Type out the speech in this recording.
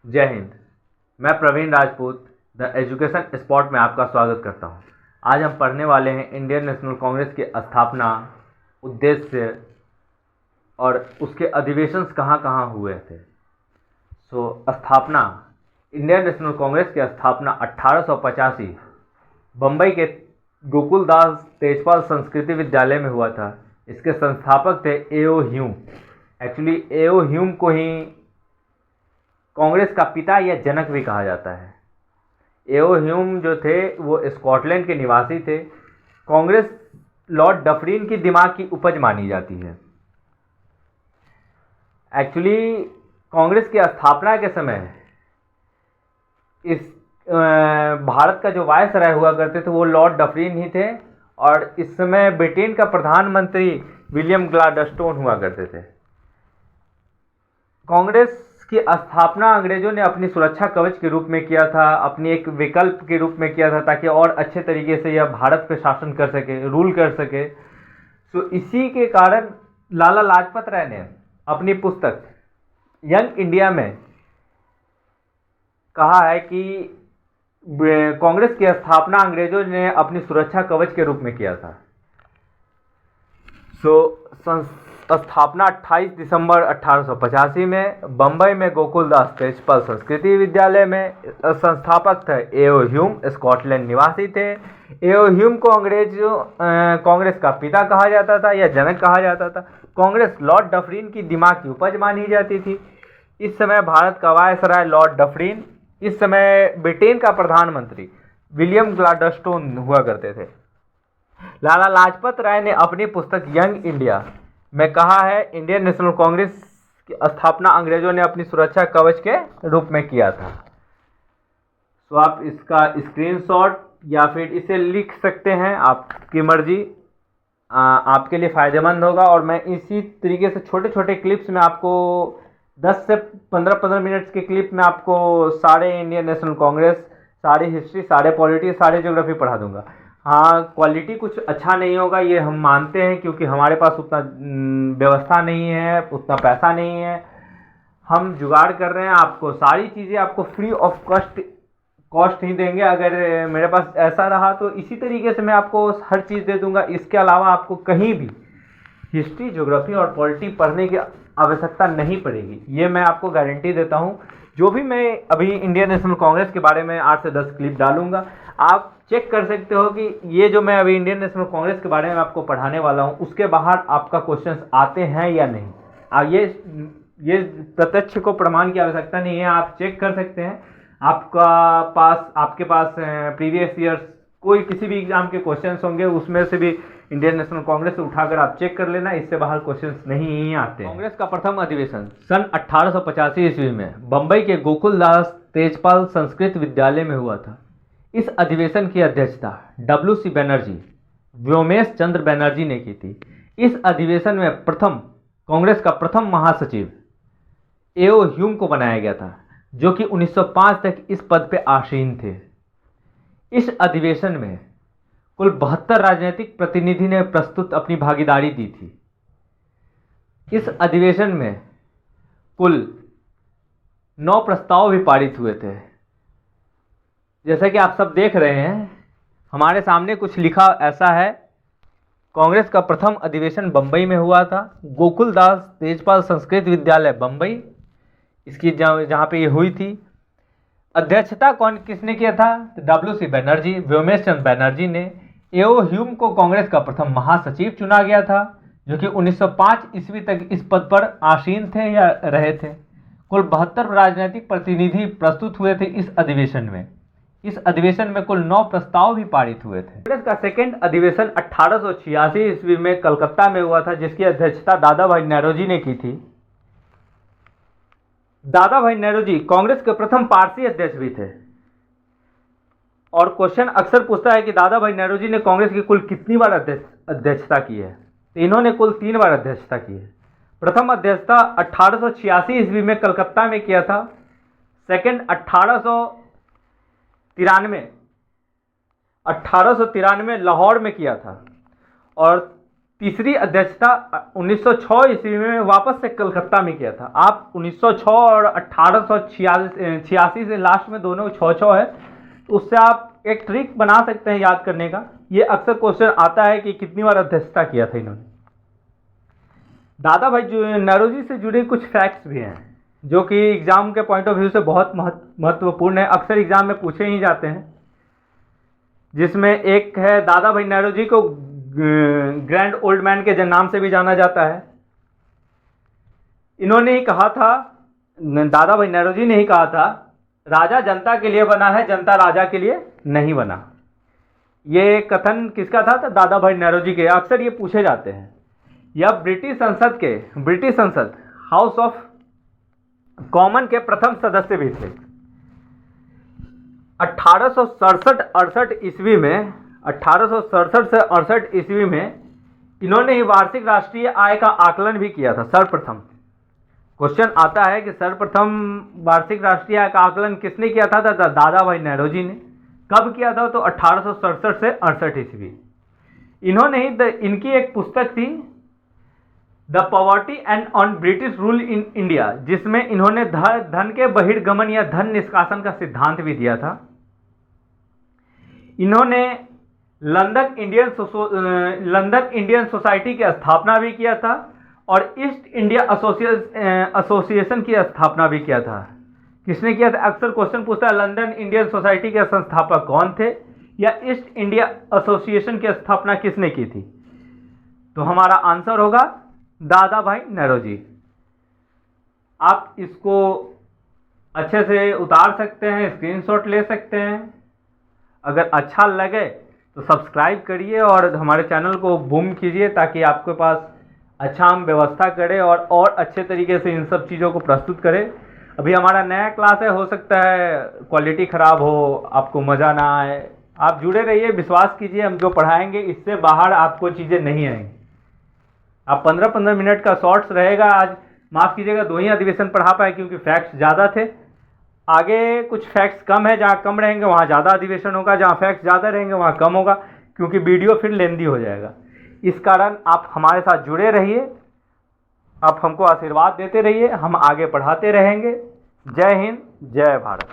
जय हिंद। मैं Praveen Rajput the Education Spot में आपका स्वागत करता हूं। आज हम पढ़ने वाले हैं इंडियन नेशनल कांग्रेस की स्थापना, उद्देश्य और उसके अधिवेशन कहाँ कहाँ हुए थे। स्थापना, इंडियन नेशनल कांग्रेस की स्थापना 1885 बम्बई के गोकुलदास तेजपाल संस्कृति विद्यालय में हुआ था। इसके संस्थापक थे एओ ह्यूम। एक्चुअली एओ ह्यूम को ही कांग्रेस का पिता या जनक भी कहा जाता है। एओ ह्यूम जो थे वो स्कॉटलैंड के निवासी थे। कांग्रेस लॉर्ड डफरिन की दिमाग की उपज मानी जाती है। एक्चुअली कांग्रेस की स्थापना के समय इस भारत का जो वायसराय हुआ करते थे वो लॉर्ड डफरिन ही थे, और इस समय ब्रिटेन का प्रधानमंत्री विलियम ग्लाडस्टोन हुआ करते थे। कांग्रेस की स्थापना अंग्रेजों ने अपनी सुरक्षा कवच के रूप में किया था, अपनी एक विकल्प के रूप में किया था, ताकि और अच्छे तरीके से यह भारत पे शासन कर सके, रूल कर सके। तो इसी के कारण लाला लाजपत राय ने अपनी पुस्तक यंग इंडिया में कहा है कि कांग्रेस की स्थापना अंग्रेजों ने अपनी सुरक्षा कवच के रूप में किया था। स्थापना 28 दिसंबर 1885 में बम्बई में गोकुलदास तेजपाल संस्कृति विद्यालय में। संस्थापक थे एओ ह्यूम, स्कॉटलैंड निवासी थे। एओ ह्यूम को कांग्रेस का पिता कहा जाता था या जनक कहा जाता था। कांग्रेस लॉर्ड डफरिन की दिमाग की उपज मानी जाती थी। इस समय भारत का वायसराय लॉर्ड डफरिन, इस समय ब्रिटेन का प्रधानमंत्री विलियम ग्लाडस्टोन हुआ करते थे। लाला लाजपत राय ने अपनी पुस्तक यंग इंडिया में कहा है, इंडियन नेशनल कांग्रेस की स्थापना अंग्रेजों ने अपनी सुरक्षा कवच के रूप में किया था। तो आप इसका स्क्रीनशॉट या फिर इसे लिख सकते हैं, आपकी मर्जी, आपके लिए फ़ायदेमंद होगा। और मैं इसी तरीके से छोटे छोटे क्लिप्स में आपको 10 से 15 मिनट्स के क्लिप में आपको सारे इंडियन नेशनल कांग्रेस, सारी हिस्ट्री, सारे पॉलिटी, सारे ज्योग्राफी पढ़ा दूंगा। हाँ, क्वालिटी कुछ अच्छा नहीं होगा, ये हम मानते हैं, क्योंकि हमारे पास उतना व्यवस्था नहीं है, उतना पैसा नहीं है। हम जुगाड़ कर रहे हैं, आपको सारी चीज़ें आपको फ्री ऑफ कॉस्ट ही देंगे। अगर मेरे पास ऐसा रहा तो इसी तरीके से मैं आपको हर चीज़ दे दूंगा। इसके अलावा आपको कहीं भी हिस्ट्री, ज्योग्राफी और पॉलिटी पढ़ने की आवश्यकता नहीं पड़ेगी, ये मैं आपको गारंटी देता हूँ। जो भी मैं अभी इंडियन नेशनल कांग्रेस के बारे में 8 से 10 क्लिप डालूंगा, आप चेक कर सकते हो कि ये जो मैं अभी इंडियन नेशनल कांग्रेस के बारे में आपको पढ़ाने वाला हूँ उसके बाहर आपका क्वेश्चंस आते हैं या नहीं। अब ये प्रत्यक्ष को प्रमाण की आवश्यकता नहीं है, आप चेक कर सकते हैं। आपके पास प्रीवियस ईयर्स कोई किसी भी एग्जाम के क्वेश्चंस होंगे, उसमें से भी इंडियन नेशनल कांग्रेस से उठाकर आप चेक कर लेना, इससे बाहर क्वेश्चंस नहीं आते। कांग्रेस का प्रथम अधिवेशन सन 1885 ईस्वी में बम्बई के गोकुलदास तेजपाल संस्कृत विद्यालय में हुआ था। इस अधिवेशन की अध्यक्षता WC बनर्जी, व्योमेश चंद्र बनर्जी ने की थी। इस अधिवेशन में कांग्रेस का प्रथम महासचिव एओ ह्यूम को बनाया गया था, जो कि 1905 तक इस पद पर आसीन थे। इस अधिवेशन में कुल 72 राजनीतिक प्रतिनिधि ने प्रस्तुत अपनी भागीदारी दी थी। इस अधिवेशन में कुल 9 प्रस्ताव भी पारित हुए थे। जैसा कि आप सब देख रहे हैं, हमारे सामने कुछ लिखा ऐसा है, कांग्रेस का प्रथम अधिवेशन बम्बई में हुआ था, गोकुलदास तेजपाल संस्कृत विद्यालय बम्बई, इसकी जहाँ पे ये हुई थी। अध्यक्षता किसने किया था? तो WC बनर्जी, व्योमेश चंद्र बनर्जी ने। एओ ह्यूम को कांग्रेस का प्रथम महासचिव चुना गया था, जो कि 1905 ईस्वी तक इस पद पर आसीन थे या रहे थे। कुल 72 राजनीतिक प्रतिनिधि प्रस्तुत हुए थे इस अधिवेशन में। इस अधिवेशन में कुल 9 प्रस्ताव भी पारित हुए थे। कांग्रेस का सेकेंड अधिवेशन 1886 ईस्वी में कलकत्ता में हुआ था, जिसकी अध्यक्षता दादा भाई नौरोजी ने की थी। दादा भाई नौरोजी कांग्रेस के प्रथम पारसी अध्यक्ष भी थे। और क्वेश्चन अक्सर पूछता है कि दादा भाई नौरोजी ने कांग्रेस की कुल कितनी बार अध्यक्षता की है, तो इन्होंने कुल 3 बार अध्यक्षता की है। प्रथम अध्यक्षता 1886 ईस्वी में कलकत्ता में किया था। सेकंड 1893 लाहौर में किया था। और तीसरी अध्यक्षता 1906 ईस्वी में वापस से कलकत्ता में किया था। आप 1906 और 1886 से लास्ट में दोनों 6-6 है, तो उससे आप एक ट्रिक बना सकते हैं याद करने का। ये अक्सर क्वेश्चन आता है कि कितनी बार अध्यक्षता किया था इन्होंने। दादा भाई नौरोजी से जुड़े कुछ फैक्ट्स भी हैं जो कि एग्जाम के पॉइंट ऑफ व्यू से बहुत महत्वपूर्ण है, अक्सर एग्जाम में पूछे ही जाते हैं। जिसमें एक है, दादा भाई नौरोजी को ग्रैंड ओल्ड मैन के नाम से भी जाना जाता है। इन्होंने ही कहा था, दादा भाई नौरोजी ने ही कहा था, राजा जनता के लिए बना है, जनता राजा के लिए नहीं बना। ये कथन किसका था? तो दादा भाई नौरोजी के। अक्सर ये पूछे जाते हैं। यह ब्रिटिश संसद हाउस ऑफ कॉमन के प्रथम सदस्य भी थे। 1867 ईस्वी में 1867 से 68 ईस्वी में इन्होंने ही वार्षिक राष्ट्रीय आय का आकलन भी किया था सर्वप्रथम। क्वेश्चन आता है कि सर्वप्रथम वार्षिक राष्ट्रीय आय का आकलन किसने किया था? दादा भाई नौरोजी ने। कब किया था? तो 1867 से 68 ईस्वी। इन्होंने ही इनकी एक पुस्तक थी the poverty and on British rule in India, जिसमें इन्होंने धन के बहिर्गमन या धन निष्कासन का सिद्धांत भी दिया था। इन्होंने लंदन इंडियन सोसाइटी की स्थापना भी किया था और ईस्ट इंडिया एसोसिएशन की स्थापना भी किया था। किसने किया था? अक्सर क्वेश्चन पूछता है लंदन इंडियन सोसाइटी के संस्थापक कौन थे या ईस्ट इंडिया एसोसिएशन की स्थापना किसने की थी? तो हमारा आंसर होगा दादा भाई नौरोजी। आप इसको अच्छे से उतार सकते हैं, स्क्रीनशॉट ले सकते हैं। अगर अच्छा लगे तो सब्सक्राइब करिए और हमारे चैनल को बूम कीजिए ताकि आपके पास अच्छा हम व्यवस्था करें और अच्छे तरीके से इन सब चीज़ों को प्रस्तुत करें। अभी हमारा नया क्लास है, हो सकता है क्वालिटी ख़राब हो, आपको मज़ा ना आए। आप जुड़े रहिए, विश्वास कीजिए, हम जो पढ़ाएंगे इससे बाहर आपको चीज़ें नहीं आएंगी। आप 15-15 मिनट का शॉर्ट्स रहेगा। आज माफ़ कीजिएगा 2 ही अधिवेशन पढ़ा पाए क्योंकि फैक्ट्स ज़्यादा थे। आगे कुछ फैक्ट्स कम है, जहाँ कम रहेंगे वहाँ ज़्यादा अधिवेशन होगा, जहाँ फैक्ट्स ज़्यादा रहेंगे वहाँ कम होगा, क्योंकि वीडियो फिर लेंदी हो जाएगा। इस कारण आप हमारे साथ जुड़े रहिए, आप हमको आशीर्वाद देते रहिए, हम आगे पढ़ाते रहेंगे। जय हिंद, जय भारत।